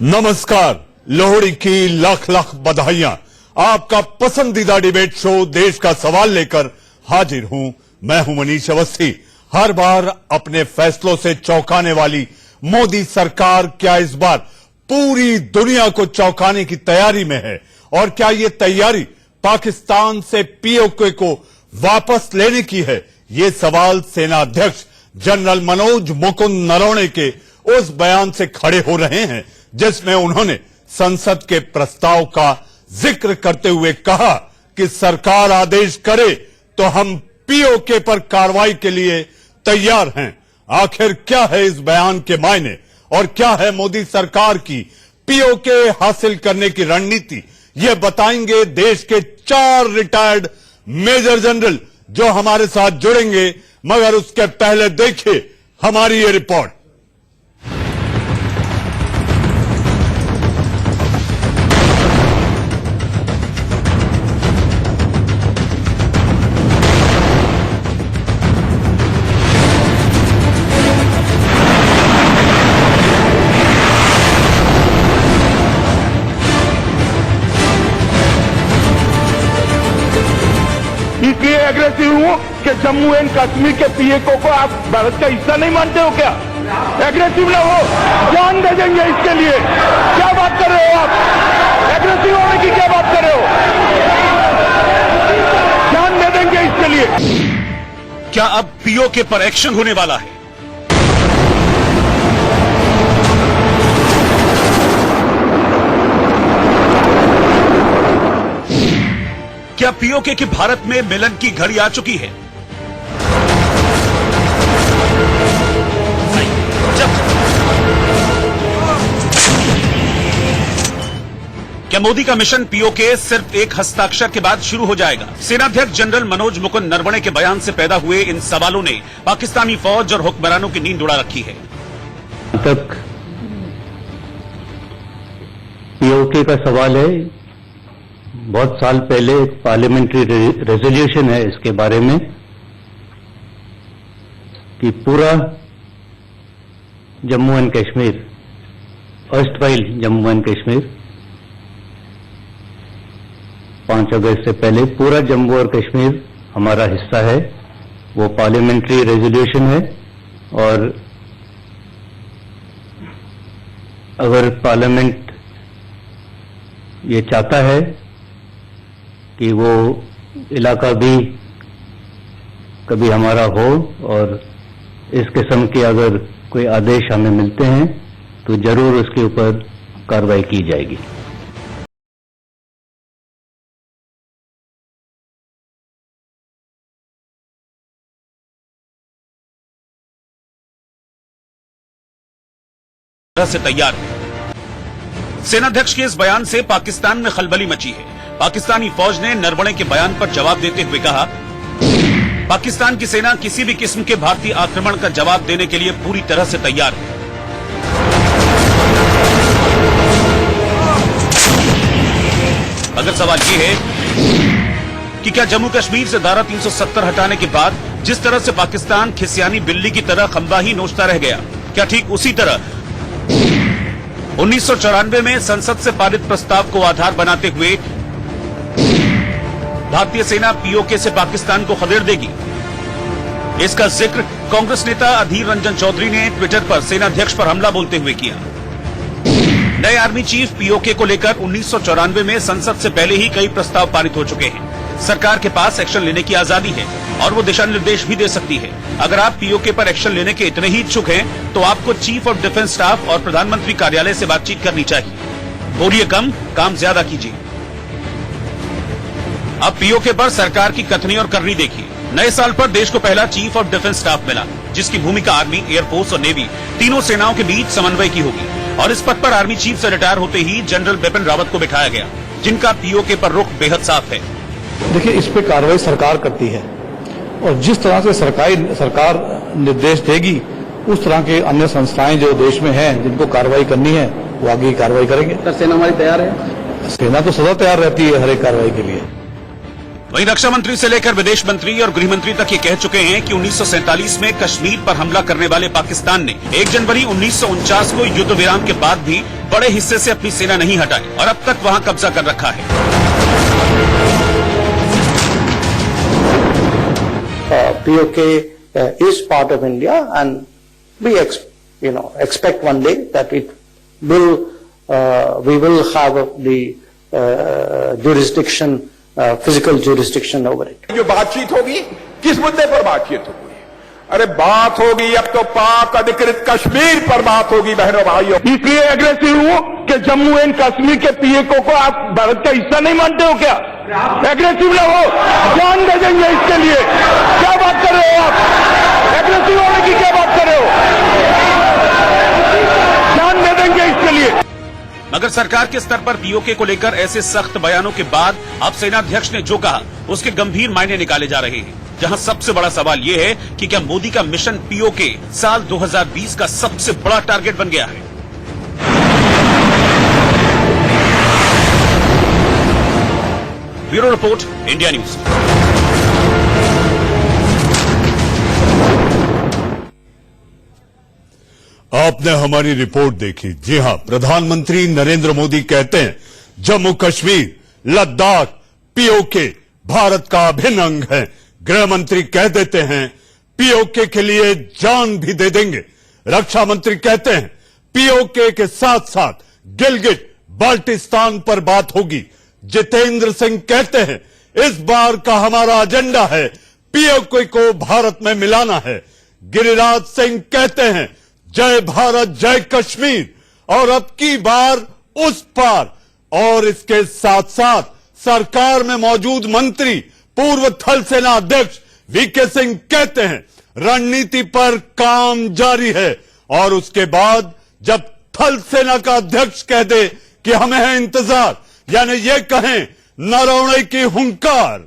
नमस्कार, लोहड़ी की लाख लाख बधाइयां। आपका पसंदीदा डिबेट शो देश का सवाल लेकर हाजिर हूं। मैं हूं मनीष अवस्थी। हर बार अपने फैसलों से चौंकाने वाली मोदी सरकार क्या इस बार पूरी दुनिया को चौंकाने की तैयारी में है? और क्या ये तैयारी पाकिस्तान से पीओके को वापस लेने की है? ये सवाल सेना अध्यक्ष जनरल मनोज मुकुंद नरवणे के उस बयान से खड़े हो रहे हैं जिसमें उन्होंने संसद के प्रस्ताव का जिक्र करते हुए कहा कि सरकार आदेश करे तो हम पीओके पर कार्रवाई के लिए तैयार हैं। आखिर क्या है इस बयान के मायने और क्या है मोदी सरकार की पीओके हासिल करने की रणनीति? ये बताएंगे देश के 4 रिटायर्ड मेजर जनरल जो हमारे साथ जुड़ेंगे। मगर उसके पहले देखिए हमारी ये रिपोर्ट। इसलिए एग्रेसिव हूं कि जम्मू एंड कश्मीर के पीएको को आप भारत का हिस्सा नहीं मानते हो क्या? एग्रेसिव ना हो, जान दे देंगे इसके लिए। क्या बात कर रहे हो आप? एग्रेसिव होने की क्या बात कर रहे हो? जान दे देंगे इसके लिए। क्या अब पीओके पर एक्शन होने वाला है? क्या पीओके की भारत में मिलन की घड़ी आ चुकी है? क्या मोदी का मिशन पीओके सिर्फ एक हस्ताक्षर के बाद शुरू हो जाएगा? सेनाध्यक्ष जनरल मनोज मुकुंद नरवणे के बयान से पैदा हुए इन सवालों ने पाकिस्तानी फौज और हुक्मरानों की नींद उड़ा रखी है। तक पीओके का सवाल है। बहुत साल पहले एक पार्लियामेंट्री रेजोल्यूशन है इसके बारे में कि पूरा Jammu and Kashmir, erstwhile Jammu and Kashmir, 5 अगस्त से पहले पूरा जम्मू और कश्मीर हमारा हिस्सा है। वो पार्लियामेंट्री रेजोल्यूशन है और अगर पार्लियामेंट ये चाहता है कि वो इलाका भी कभी हमारा हो और इस किस्म के अगर कोई आदेश हमें मिलते हैं तो जरूर उसके ऊपर कार्रवाई की जाएगी। से तैयार है। सेनाध्यक्ष के इस बयान से पाकिस्तान में खलबली मची है। पाकिस्तानी फौज ने नरवणे के बयान पर जवाब देते हुए कहा, पाकिस्तान की सेना किसी भी किस्म के भारतीय आक्रमण का जवाब देने के लिए पूरी तरह से तैयार है। अगर सवाल ये है कि क्या जम्मू कश्मीर से धारा 370 हटाने के बाद जिस तरह से पाकिस्तान खिसियानी बिल्ली की तरह खंबा ही नोचता रह गया, क्या ठीक उसी तरह 1994 में संसद से पारित प्रस्ताव को आधार बनाते हुए भारतीय सेना पीओके से पाकिस्तान को खदेड़ देगी? इसका जिक्र कांग्रेस नेता अधीर रंजन चौधरी ने ट्विटर पर सेनाध्यक्ष पर हमला बोलते हुए किया। नए आर्मी चीफ पीओके को लेकर 1994 में संसद से पहले ही कई प्रस्ताव पारित हो चुके हैं। सरकार के पास एक्शन लेने की आजादी है और वो दिशा निर्देश भी दे सकती है। अगर आप पीओके पर एक्शन लेने के इतने ही इच्छुक हैं, तो आपको चीफ ऑफ डिफेंस स्टाफ और प्रधानमंत्री कार्यालय से बातचीत करनी चाहिए। बोलिए कम, काम ज्यादा कीजिए। अब पीओके पर सरकार की कथनी और करनी देखिए। नए साल पर देश को पहला चीफ ऑफ डिफेंस स्टाफ मिला, जिसकी भूमिका आर्मी, एयरफोर्स और नेवी तीनों सेनाओं के बीच समन्वय की होगी। और इस पद पर आर्मी चीफ से रिटायर होते ही जनरल बिपिन रावत को बिठाया गया, जिनका पीओके पर रुख बेहद साफ है। देखिए, इस पे कार्रवाई सरकार करती है और जिस तरह से सरकार निर्देश देगी उस तरह के अन्य संस्थाएं जो देश में हैं जिनको कार्रवाई करनी है वो आगे कार्रवाई करेंगे। सर, सेना हमारी तैयार है? सेना तो सदा तैयार रहती है हर एक कार्रवाई के लिए। वहीं रक्षा मंत्री से लेकर विदेश मंत्री और गृह मंत्री तक ये कह चुके हैं कि 1947 में कश्मीर पर हमला करने वाले पाकिस्तान ने 1 जनवरी 1949 को युद्ध विराम के बाद भी बड़े हिस्से से अपनी सेना नहीं हटाई और अब तक वहां कब्जा कर रखा है। POK is part of India, and we expect one day that it will we will have the jurisdiction, physical jurisdiction over it. जो बातचीत होगी किस मुद्दे पर बातचीत होगी? अरे बात होगी अब तो पाक अधिकृत कश्मीर पर बात होगी बहनों भाइयों। इसलिए एग्रेसिव हूं कि जम्मू एंड कश्मीर के POK को आप भारत का हिस्सा नहीं मानते हो क्या? एग्रेसिव ना हो, जान दे देंगे इसके लिए। क्या बात कर रहे हो आप? एग्रेसिव होने की क्या बात कर रहे हो? जान दे देंगे इसके लिए। मगर सरकार के स्तर पर POK को लेकर ऐसे सख्त बयानों के बाद अब सेनाध्यक्ष ने जो कहा उसके गंभीर मायने निकाले जा रहे हैं। जहां सबसे बड़ा सवाल यह है कि क्या मोदी का मिशन POK साल 2020 का सबसे बड़ा टारगेट बन गया है? Bureau report, India news. आपने हमारी रिपोर्ट देखी। जी हां, प्रधानमंत्री नरेंद्र मोदी कहते हैं जम्मू कश्मीर, लद्दाख, POK भारत का अभिन्न अंग है। गृह मंत्री कह देते हैं POK के लिए जान भी दे देंगे। रक्षा मंत्री कहते हैं POK के साथ साथ गिलगिट बाल्टिस्तान पर बात होगी। जितेंद्र सिंह कहते हैं इस बार का हमारा एजेंडा है POK को भारत में मिलाना है। गिरिराज सिंह कहते हैं जय भारत जय कश्मीर और अब की बार उस पार। और इसके साथ साथ सरकार में मौजूद मंत्री पूर्व थल सेना अध्यक्ष VK सिंह कहते हैं रणनीति पर काम जारी है। और उसके बाद जब थल सेना का अध्यक्ष कह दे कि हमें है इंतजार, यानी ये कहें नरौणे की हुंकार,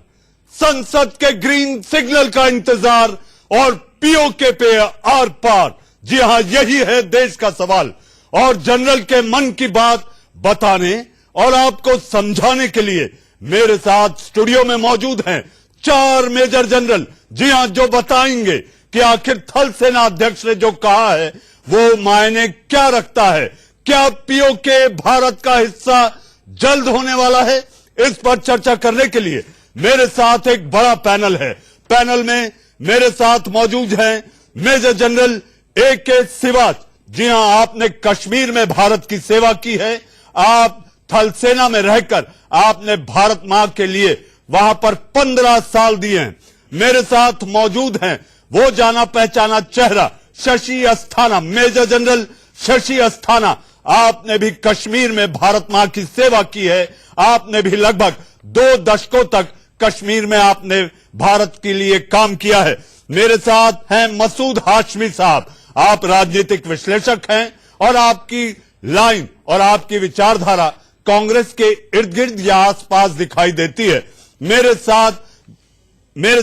संसद के ग्रीन सिग्नल का इंतजार और POK पे आर पार। जी हां, यही है देश का सवाल। और जनरल के मन की बात बताने और आपको समझाने के लिए मेरे साथ स्टूडियो में मौजूद हैं 4 मेजर जनरल। जी हां, जो बताएंगे कि आखिर थल सेना अध्यक्ष ने जो कहा है वो मायने क्या रखता है। क्या POK भारत का हिस्सा जल्द होने वाला है? इस पर चर्चा करने के लिए मेरे साथ एक बड़ा पैनल है। पैनल में मेरे साथ मौजूद हैं मेजर जनरल AK सिवाच। जी हां, आपने कश्मीर में भारत की सेवा की है। आप थल सेना में रहकर आपने भारत मां के लिए वहां पर 15 साल दिए हैं। मेरे साथ मौजूद हैं वो जाना पहचाना चेहरा शशि अस्थाना, मेजर जनरल शशि अस्थाना। आपने भी कश्मीर में भारत मां की सेवा की है। आपने भी लगभग 2 दशकों तक कश्मीर में आपने भारत के लिए काम किया है। मेरे साथ हैं मसूद हाशमी साहब। आप राजनीतिक विश्लेषक हैं और आपकी लाइन और आपकी विचारधारा कांग्रेस के इर्द गिर्द या आसपास दिखाई देती है। मेरे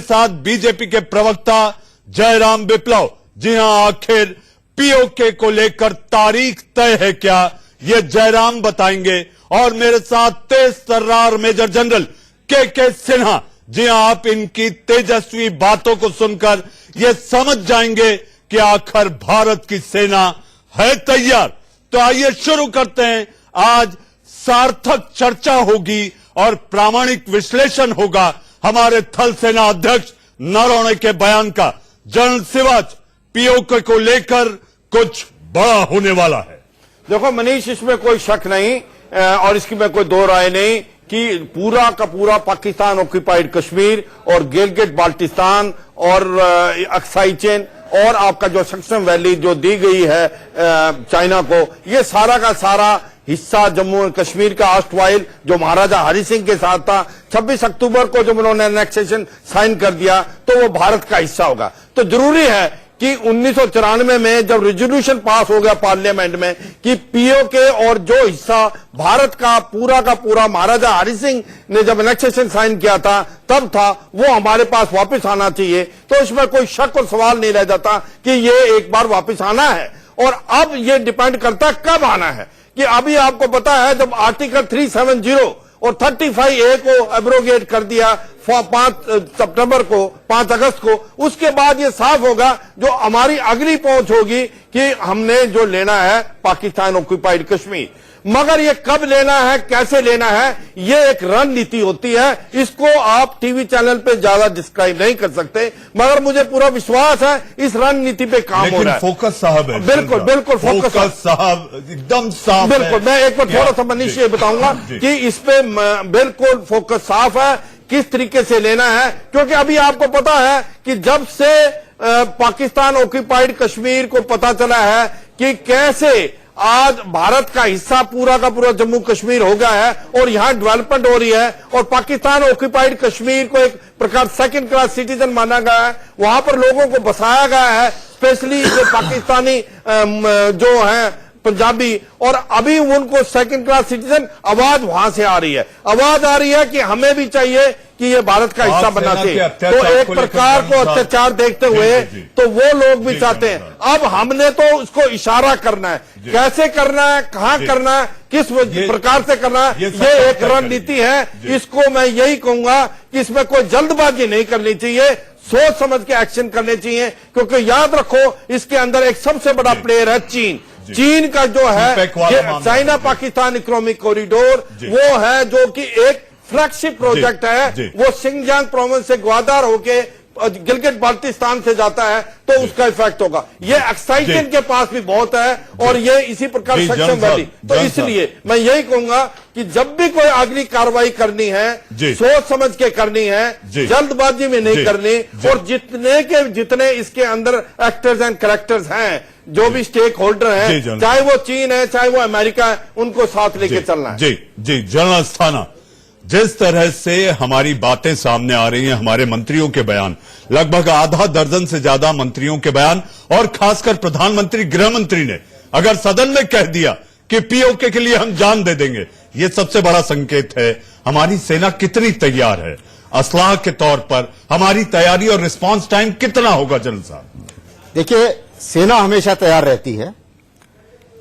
साथ बीजेपी के प्रवक्ता जयराम विप्लव। जी हां, आखिर POK को लेकर तारीख तय है क्या, ये जयराम बताएंगे। और मेरे साथ तेज तर्रार मेजर जनरल KK सिन्हा। जी हां, आप इनकी तेजस्वी बातों को सुनकर ये समझ जाएंगे कि आखिर भारत की सेना है तैयार। तो आइए शुरू करते हैं। आज सार्थक चर्चा होगी और प्रामाणिक विश्लेषण होगा हमारे थल सेना अध्यक्ष नरवणे के बयान का। जनरल सिवाच, POK को लेकर कुछ बड़ा होने वाला है। देखो मनीष, इसमें कोई शक नहीं और इसकी में कोई दो राय नहीं कि पूरा का पूरा पाकिस्तान ऑक्यूपाइड कश्मीर और गिलगिट बाल्टिस्तान और अक्साई चेन और आपका जो सक्सम वैली जो दी गई है चाइना को, ये सारा का सारा हिस्सा जम्मू एंड कश्मीर का ऑस्टवाइल जो महाराजा हरि सिंह के साथ था, 26 अक्टूबर को जब उन्होंने एनेक्सेशन साइन कर दिया तो वो भारत का हिस्सा होगा। तो जरूरी है कि 1994 में जब रेजोल्यूशन पास हो गया पार्लियामेंट में कि POK और जो हिस्सा भारत का पूरा महाराजा हरि सिंह ने जब एनेक्सेशन साइन किया था तब था, वो हमारे पास वापस आना चाहिए। तो इसमें कोई शक और सवाल नहीं रह जाता कि ये एक बार वापस आना है। और अब ये डिपेंड करता कब आना है कि अभी आपको पता है जब आर्टिकल 370 और 35A को एब्रोगेट कर दिया 5 सितंबर को, 5 अगस्त को, उसके बाद ये साफ होगा, जो हमारी अगली पहुंच होगी कि हमने जो लेना है पाकिस्तान ऑक्यूपाइड कश्मीर। मगर ये कब लेना है, कैसे लेना है, ये एक रणनीति होती है। इसको आप टीवी चैनल पे ज्यादा डिस्क्राइब नहीं कर सकते, मगर मुझे पूरा विश्वास है इस रणनीति पे काम हो रहा है। फोकस साहब है, बिल्कुल बिल्कुल फोकस साहब एकदम साफ है। बिल्कुल, मैं एक बार थोड़ा सा मनीष ये बताऊंगा कि इस पे बिल्कुल फोकस साफ है, किस तरीके से लेना है। क्योंकि अभी आपको पता है कि जब से पाकिस्तान ऑक्यूपाइड कश्मीर को पता चला है कि कैसे आज भारत का हिस्सा पूरा का पूरा जम्मू कश्मीर हो गया है और यहां डेवलपमेंट हो रही है, और पाकिस्तान ऑक्यूपाइड कश्मीर को एक प्रकार सेकंड क्लास सिटीजन माना गया है, वहां पर लोगों को बसाया गया है, स्पेशली जो पाकिस्तानी जो है पंजाबी, और अभी उनको सेकंड क्लास सिटीजन आवाज वहां से आ रही है, आवाज आ रही है कि हमें भी चाहिए कि ये भारत का हिस्सा बनना चाहिए। तो एक प्रकार को अत्याचार देखते हुए तो वो लोग भी चाहते हैं। अब हमने तो उसको इशारा करना है, कैसे करना है, कहां करना है, किस प्रकार से करना है, ये एक रणनीति है। इसको मैं यही कहूंगा कि इसमें कोई जल्दबाजी नहीं करनी चाहिए, सोच समझ के एक्शन करने चाहिए। क्योंकि याद रखो, इसके अंदर एक सबसे बड़ा प्लेयर है चीन। चीन का जो है चाइना पाकिस्तान इकोनॉमिक कॉरिडोर, वो है जो कि एक फ्लैगशिप प्रोजेक्ट है। वो सिंगजांग प्रोविंस से ग्वादार होके गिलगित बाल्टिस्तान से जाता है, तो उसका इफेक्ट होगा। ये एक्साइजन के पास भी बहुत है, और ये इसी प्रकार सक्षम वैली। तो इसलिए मैं यही कहूंगा कि जब भी कोई अगली कार्रवाई करनी है, सोच समझ के करनी है, जल्दबाजी में नहीं करनी। और जितने इसके अंदर एक्टर्स एंड कैरेक्टर्स हैं, जो भी स्टेक होल्डर हैं, चाहे वो चीन है, चाहे वो अमेरिका है, उनको साथ लेके चलना है। जी जनरल अस्थाना, जिस तरह से हमारी बातें सामने आ रही हैं, हमारे मंत्रियों के बयान, लगभग आधा दर्जन से ज्यादा मंत्रियों के बयान, और खासकर प्रधानमंत्री गृह मंत्री ने अगर सदन में कह दिया कि पीओके के लिए हम जान दे देंगे, ये सबसे बड़ा संकेत है हमारी सेना कितनी तैयार है। असलाह के तौर पर हमारी तैयारी और रिस्पांस टाइम कितना होगा जनरल साहब? देखिए, सेना हमेशा तैयार रहती है।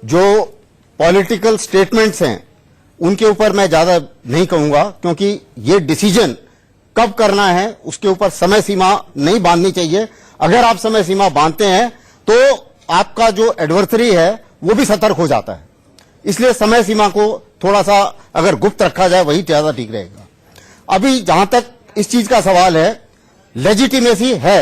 जो पॉलिटिकल स्टेटमेंट्स हैं उनके ऊपर मैं ज्यादा नहीं कहूंगा, क्योंकि ये डिसीजन कब करना है उसके ऊपर समय सीमा नहीं बांधनी चाहिए। अगर आप समय सीमा बांधते हैं तो आपका जो एडवर्सरी है वो भी सतर्क हो जाता है। इसलिए समय सीमा को थोड़ा सा अगर गुप्त रखा जाए वही ज्यादा ठीक रहेगा। अभी जहां तक इस चीज का सवाल है, लेजिटिमेसी है,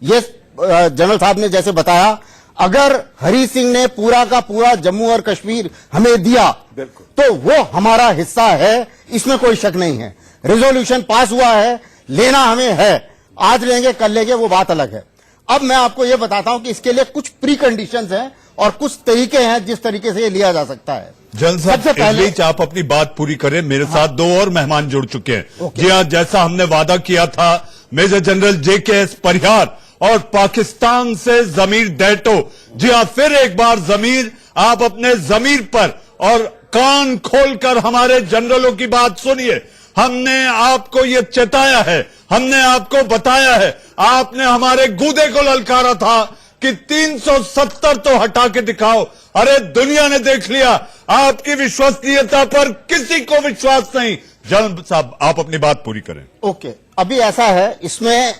ये जनरल साहब ने जैसे बताया, अगर हरि सिंह ने पूरा का पूरा जम्मू और कश्मीर हमें दिया तो वो हमारा हिस्सा है, इसमें कोई शक नहीं है। रेजोल्यूशन पास हुआ है, लेना हमें है, आज लेंगे कल लेंगे वो बात अलग है। अब मैं आपको ये बताता हूं कि इसके लिए कुछ प्री कंडीशंस हैं और कुछ तरीके हैं जिस तरीके से ये लिया जा सकता है। जनरल साहब, इस बीच आप अपनी बात पूरी करें, मेरे साथ दो और मेहमान जुड़ चुके हैं। जी हाँ, जैसा हमने वादा किया था, मेजर जनरल JKS परिहार और पाकिस्तान से जमीर डैटो। जी हाँ, फिर एक बार जमीर, आप अपने जमीर पर और कान खोलकर हमारे जनरलों की बात सुनिए। हमने आपको ये चेताया है, हमने आपको बताया है, आपने हमारे गूदे को ललकारा था कि 370 तो हटा के दिखाओ। अरे दुनिया ने देख लिया, आपकी विश्वसनीयता पर किसी को विश्वास नहीं। जनरल साहब, आप अपनी बात पूरी करें। ओके, अभी ऐसा है, इसमें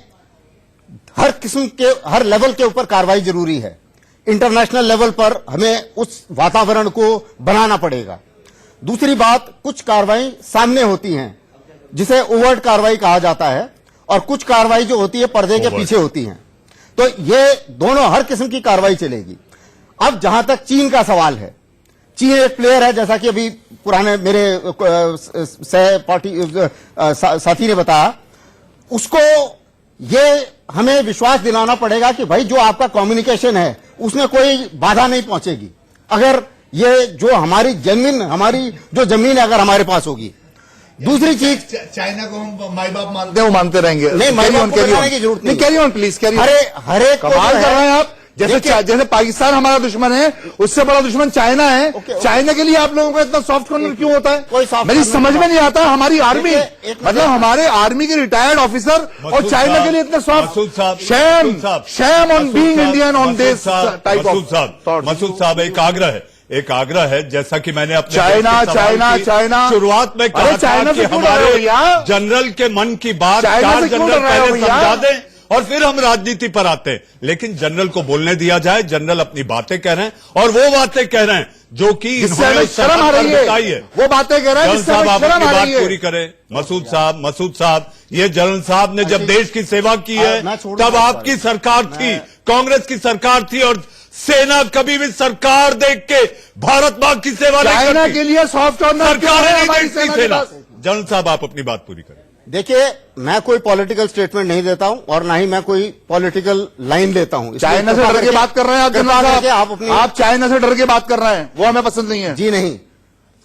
हर किस्म के, हर लेवल के ऊपर कार्रवाई जरूरी है। इंटरनेशनल लेवल पर हमें उस वातावरण को बनाना पड़ेगा। दूसरी बात, कुछ कार्रवाई सामने होती हैं जिसे ओवर्ट कार्रवाई कहा जाता है, और कुछ कार्रवाई जो होती है पर्दे के पीछे होती हैं। तो ये दोनों हर किस्म की कार्रवाई चलेगी। अब जहां तक चीन का सवाल है, चीन एक प्लेयर है, जैसा कि अभी पुराने मेरे सह पार्टी साथी ने बताया। उसको ये हमें विश्वास दिलाना पड़ेगा कि भाई जो आपका कम्युनिकेशन है उसमें कोई बाधा नहीं पहुंचेगी। अगर ये जो हमारी जो जमीन है अगर हमारे पास होगी। दूसरी चीज, चाइना को हम माई बाप मानते हैं, वो मानते रहेंगे। नहीं, माई बाप को बताने की जरूरत नहीं। Carry on please, carry on. हर एक कमाल कर रहे हैं आप। जैसे पाकिस्तान हमारा दुश्मन है, उससे बड़ा दुश्मन चाइना है। चाइना के लिए आप लोगों का इतना सॉफ्ट कॉर्नर क्यों होता है? मेरी समझ में नहीं आता। हमारी आर्मी, मतलब हमारे आर्मी के रिटायर्ड ऑफिसर और चाइना के लिए इतने soft. Shame on being Indian on this type of. Masood साहब, एक आग्रह है, एक आग्रह है, जैसा कि मैंने अपने चाइना शुरुआत में कहा था कि हमारे जनरल के मन की बात 4 जनरल पहले समझा दें और फिर हम राजनीति पर आते हैं। लेकिन जनरल को बोलने दिया जाए। जनरल अपनी बातें कह रहे हैं और वो बातें कह रहे हैं जो कि शर्म आ रही है, वो बातें कह रहे हैं जनरल साहब आप अपनी बात पूरी करें। मसूद साहब, ये जनरल साहब ने जब देश की सेवा की है तब आपकी सरकार थी, कांग्रेस की सरकार थी, और सेना कभी भी सरकार देख के भारत मां की सेवा नहीं करती। के लिए सॉफ्ट कॉर्नर सरकार नहीं देखती सेना। जनरल साहब आप अपनी बात पूरी करें। देखिए, मैं कोई पॉलिटिकल स्टेटमेंट नहीं देता हूं और ना ही मैं कोई पॉलिटिकल लाइन लेता हूं। चाइना से डर के बात कर रहे हैं आप चाइना से डर के बात कर रहे हैं, वो हमें पसंद नहीं है। जी नहीं,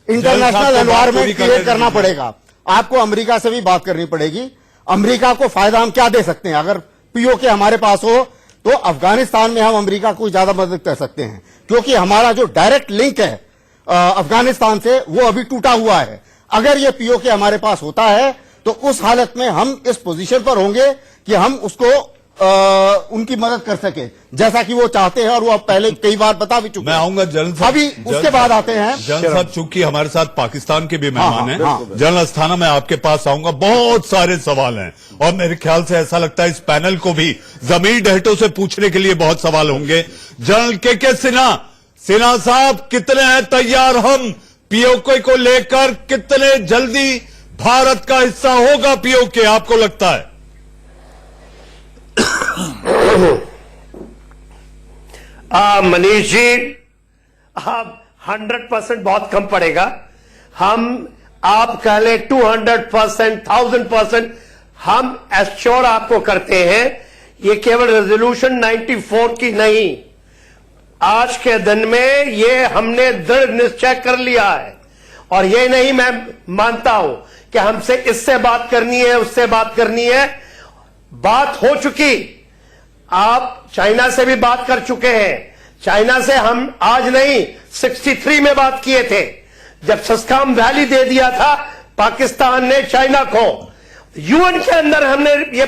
इंटरनेशनल एनवायरमेंट क्रिएट करना पड़ेगा। आपको अमेरिका से भी बात करनी पड़ेगी। अमेरिका को फायदा हम क्या दे सकते हैं? अगर पीओके हमारे पास हो तो अफगानिस्तान में हम अमेरिका को ज्यादा मदद कर सकते हैं, क्योंकि हमारा जो डायरेक्ट लिंक है अफगानिस्तान से वो अभी टूटा हुआ है। अगर ये पीओके हमारे पास होता है तो उस हालत में हम इस पोजीशन पर होंगे कि हम उसको उनकी मदद कर सके, जैसा कि वो चाहते हैं और वो अब पहले कई बार बता भी चुके। मैं आऊंगा जनरल साहब, अभी उसके बाद आते हैं जनरल साहब, चूंकि हमारे साथ पाकिस्तान के भी मेहमान हैं। जनरल अस्थाना, मैं आपके पास आऊंगा। बहुत सारे सवाल हैं और मेरे ख्याल से ऐसा लगता है इस पैनल को भी जमीर डहटों से पूछने के लिए बहुत सवाल होंगे। जनरल के सिन्हा साहब, कितने हैं तैयार हम पीओके को लेकर? कितने जल्दी भारत का हिस्सा होगा पीओके, आपको लगता है? मनीष जी, आप 100% बहुत कम पड़ेगा। आप कह ले 200%, 1000%, हम एश्योर आपको करते हैं। ये केवल रेजोल्यूशन 94 की नहीं, आज के दिन में ये हमने दृढ़ निश्चय कर लिया है। और ये नहीं मैं मानता हूं कि हमसे इससे बात करनी है, उससे बात करनी है। बात हो चुकी, आप चाइना से भी बात कर चुके हैं। चाइना से हम आज नहीं 63 में बात किए थे, जब सस्काम वैली दे दिया था पाकिस्तान ने चाइना को। यूएन के अंदर हमने ये,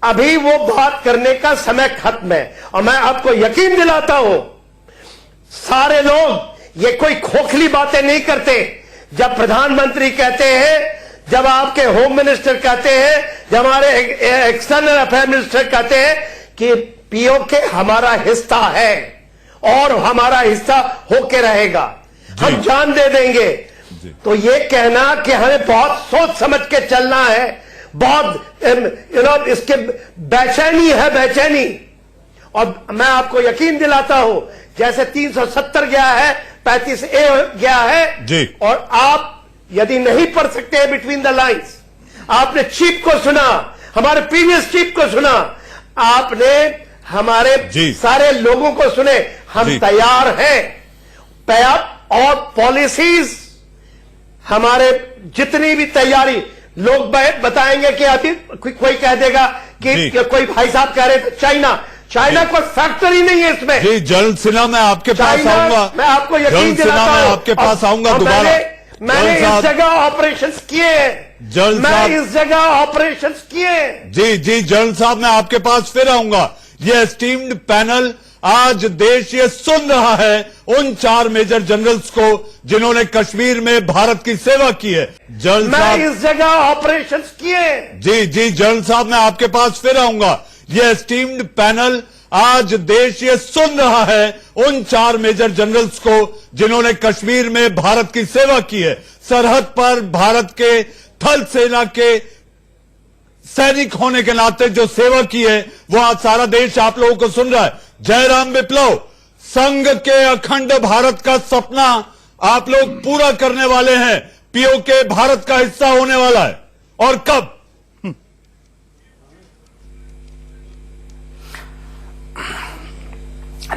अभी वो बात करने का समय खत्म है। और मैं आपको यकीन दिलाता हूं, सारे लोग ये कोई खोखली बातें नहीं करते। जब प्रधानमंत्री कहते हैं, जब आपके होम मिनिस्टर कहते हैं, जब हमारे एक्सटर्नल अफेयर मिनिस्टर कहते हैं कि पीओके हमारा हिस्सा है और हमारा हिस्सा होके रहेगा, हम जान दे देंगे। तो ये कहना कि हमें बहुत सोच समझ के चलना है, बहुत इसके बेचैनी है, बेचैनी। और मैं आपको यकीन दिलाता हूं, जैसे 370 गया है, 35A गया है जी। और आप यदि नहीं पढ़ सकते हैं बिटवीन द लाइन्स, आपने चीफ को सुना, हमारे प्रीवियस चीफ को सुना, आपने हमारे सारे लोगों को सुने। हम तैयार हैं, और पॉलिसीज हमारे जितनी भी तैयारी, लोग बताएंगे कि अभी कोई कह देगा कि कोई भाई साहब कह रहे थे चाइना को फैक्टर ही नहीं है इसमें। जी, जनरल सिन्हा, मैं आपके पास आऊंगा। मैं आपको यकीन दिलाता हूं, मैं आपके पास आऊंगा दोबारा। मैंने इस जगह ऑपरेशंस किए हैं, मैं इस जगह ऑपरेशंस किए। जी, जनरल साहब, मैं आपके पास फिर आऊंगा। ये एस्टीम्ड पैनल, आज देश ये सुन रहा है उन 4 मेजर जनरल्स को जिन्होंने कश्मीर में भारत की सेवा की है। जनरल साहब, मैं इस जगह ऑपरेशंस किए। जी, जनरल साहब, मैं आपके पास फिर आऊंगा। ये एस्टीम्ड पैनल, आज देश ये सुन रहा है उन 4 मेजर जनरल्स को जिन्होंने कश्मीर में भारत की सेवा की है। सरहद पर भारत के थल सेना के सैनिक होने के नाते जो सेवा की है, वो आज सारा देश आप लोगों को सुन रहा है। जयराम विप्लव, संघ के अखंड भारत का सपना आप लोग पूरा करने वाले हैं। पीओके भारत का हिस्सा होने वाला है, और कब?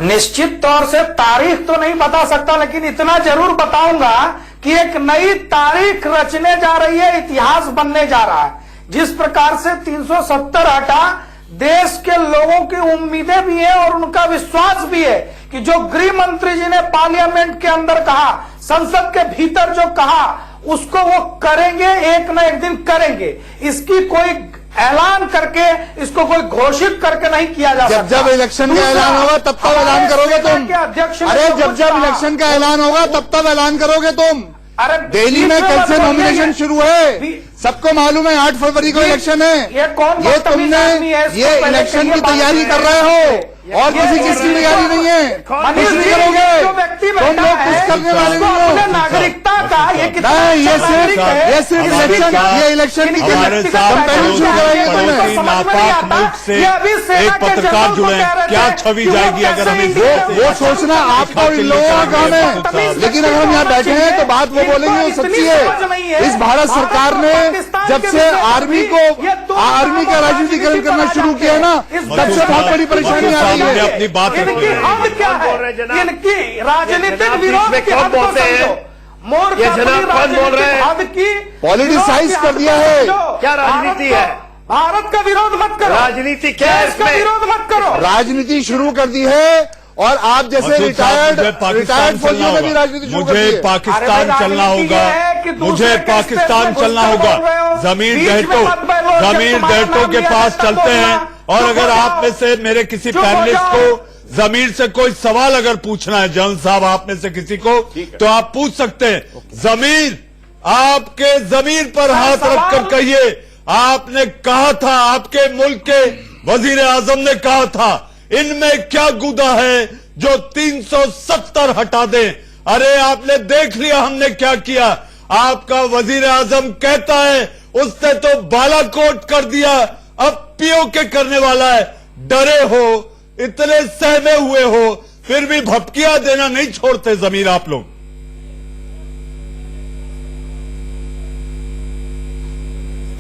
निश्चित तौर से तारीख तो नहीं बता सकता, लेकिन इतना जरूर बताऊंगा कि एक नई तारीख रचने जा रही है, इतिहास बनने जा रहा है। जिस प्रकार से 370 हटा, देश के लोगों की उम्मीदें भी है और उनका विश्वास भी है कि जो गृह मंत्री जी ने पार्लियामेंट के अंदर कहा, संसद के भीतर जो कहा, उसको वो करेंगे, एक न एक दिन करेंगे। इसकी कोई ऐलान करके इसको कोई घोषित करके नहीं किया जा सकता। जब इलेक्शन का ऐलान होगा तब तब ऐलान करोगे तुम। अध्यक्ष अरे जब इलेक्शन का ऐलान होगा तब ऐलान करोगे तुम। अरे दिल्ली में कल से नॉमिनेशन शुरू है, सबको मालूम है 8 फरवरी को इलेक्शन है। ये तुमने ये इलेक्शन की तैयारी कर रहे हो और किसी चीज की तैयारी नहीं है, कुछ नहीं करोगे तुम लोग, कुछ करने वाले नहीं हो। नागरिकता का ये सिर्फ इलेक्शन, ये इलेक्शन की कैंपेनिंग शुरू करेंगे। एक पत्रकार जुड़े, क्या छवि जाएगी अगर हमें वो सोचना आपको इन लोगों का काम है, लेकिन अगर हम यहाँ बैठे हैं तो बात वो बोलेंगे वो सच्ची है। इस भारत सरकार ने जब से आर्मी का राजनीतिकरण करना शुरू किया ना, तब से बहुत बड़ी परेशानी आ रही है। अपनी बात इनकी हद क्या है, इनकी राजनीतिक विरोध की हद को समझो। मोर्चा बोल रहे हैं हद की पॉलिटिसाइज कर दिया है। क्या राजनीति है? भारत का विरोध मत करो, राजनीति क्या है? इसका विरोध मत करो। राजनीति शुरू कर दी है और आप जैसे रिटायर्ड फौजियों ने भी राजनीति शुरू कर दी है। मुझे पाकिस्तान चलना होगा, मुझे पाकिस्तान चलना होगा। जमीर डेहटों के पास चलते हैं और अगर आप में से मेरे किसी पैनलिस्ट को जमीर से कोई सवाल अगर पूछना है, जन साहब आप में से किसी को, तो आप पूछ सकते हैं। जमीर, आपके जमीर पर हाथ रखकर कहिए, आपने कहा था, आपके मुल्क के वजीर आजम ने कहा था, इनमें क्या गुदा है जो 370 हटा दें। अरे आपने देख लिया हमने क्या किया। आपका वजीर आजम कहता है उसने तो बालाकोट कर दिया, अब पीओके करने वाला है। डरे हो, इतने सहमे हुए हो, फिर भी भपकियां देना नहीं छोड़ते जमीर आप लोग।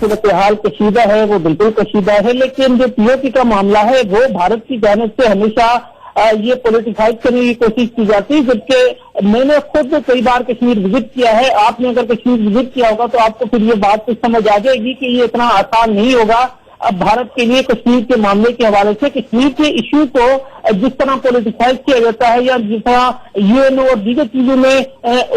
सूरत हाल कशीदा है, वो बिल्कुल कशीदा है, लेकिन जो पीओके का मामला है वो भारत की जानिब से हमेशा ये पॉलिटिसाइज करने की कोशिश की जाती है। जबकि मैंने खुद कई बार कश्मीर विजिट किया है, आपने अगर कश्मीर विजिट किया होगा तो आपको फिर ये बात कुछ समझ आ जाएगी कि ये इतना आसान नहीं होगा अब भारत के लिए कश्मीर के मामले के हवाले से। कश्मीर के इश्यू को जिस तरह पॉलिटिसाइज किया जाता है या जिस तरह यूएनओ और दीगर चीजों में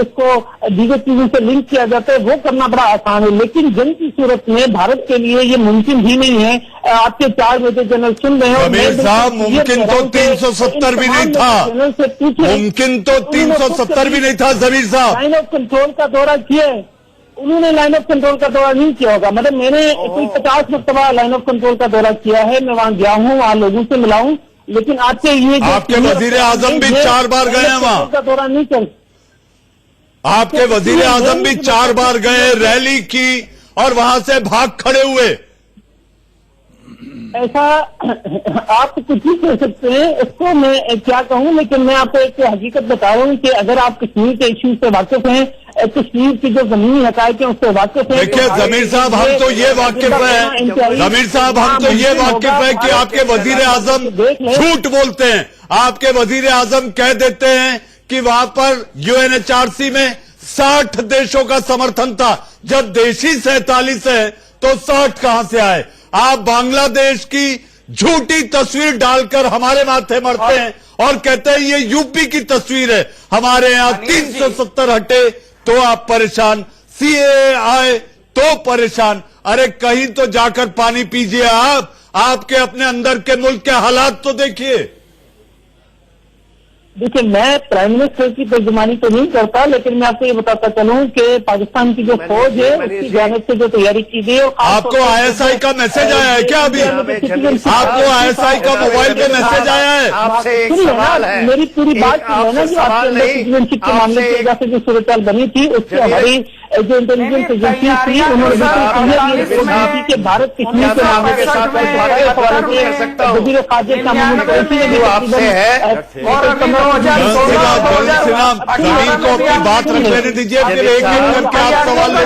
उसको दीगर चीजों से लिंक किया जाता है वो करना बड़ा आसान है, लेकिन जंग की सूरत में भारत के लिए ये मुमकिन ही नहीं है। आपके 4 मेजर जनरल सुन रहे हो साहब, मुमकिन तो 370 भी नहीं था, मुमकिन तो 370 भी नहीं था। जमीर साहब लाइन ऑफ कंट्रोल का दौरा किया, उन्होंने लाइन ऑफ कंट्रोल का दौरा नहीं किया होगा। मतलब मैंने कोई 50 मरतबा लाइन ऑफ कंट्रोल का दौरा किया है, मैं वहां गया हूँ, वहां लोगों से मिला हूँ, लेकिन आपके ये आपके वजीर आजम भी 4 बार गए हैं वहां का दौरा नहीं कर। आपके वजीर आजम भी 4 बार गए, रैली की और वहां से भाग खड़े हुए। ऐसा आप कुछ भी कह सकते हैं, इसको मैं क्या कहूं, लेकिन मैं आपको एक हकीकत बता रहा हूं कि अगर आप कश्मीर के इश्यू से वाकिफ हैं, कश्मीर की जो जमीनी हकायक है उससे वाकिफ है। देखिए जमीर साहब, हम तो ये वाकिफ है, जमीर साहब हम तो ये वाकिफ है कि आपके वजीर आजम झूठ बोलते हैं। आपके वजीर आजम कह देते हैं कि वहां पर यूएनएचआरसी में 60 देशों का समर्थन था, जब देशी 47 है तो 60 कहां से आए। आप बांग्लादेश की झूठी तस्वीर डालकर हमारे माथे मरते हैं और कहते हैं ये यूपी की तस्वीर है, हमारे यहां 370 हटे तो आप परेशान, सीएए आए तो परेशान। अरे कहीं तो जाकर पानी पीजिए आप, आपके अपने अंदर के मुल्क के हालात तो देखिए। देखिए मैं प्राइम मिनिस्टर की तर्जुमानी तो नहीं करता, लेकिन मैं आपको ये बताता चलूं कि पाकिस्तान की जो फौज है उसकी जानिब से जो तैयारी की गई है। आपको आईएसआई का मैसेज आया है क्या अभी? आपको आईएसआई का मोबाइल पे मैसेज आया है? आपसे एक सवाल है, मेरी पूरी बात सुनिए ना, जो आपके अंदर सिटीजनशिप के मामले की वजह से जो सूरत बनी थी उससे हमारी जो इंटेलिजेंस एजेंसी थी उन्होंने बिल्कुल कि भारत कश्मीर के मामले के साथ वजीर खारजा शामिल जमीन को अपनी बात रख लेने दीजिए, फिर एक करके आप सवाल ले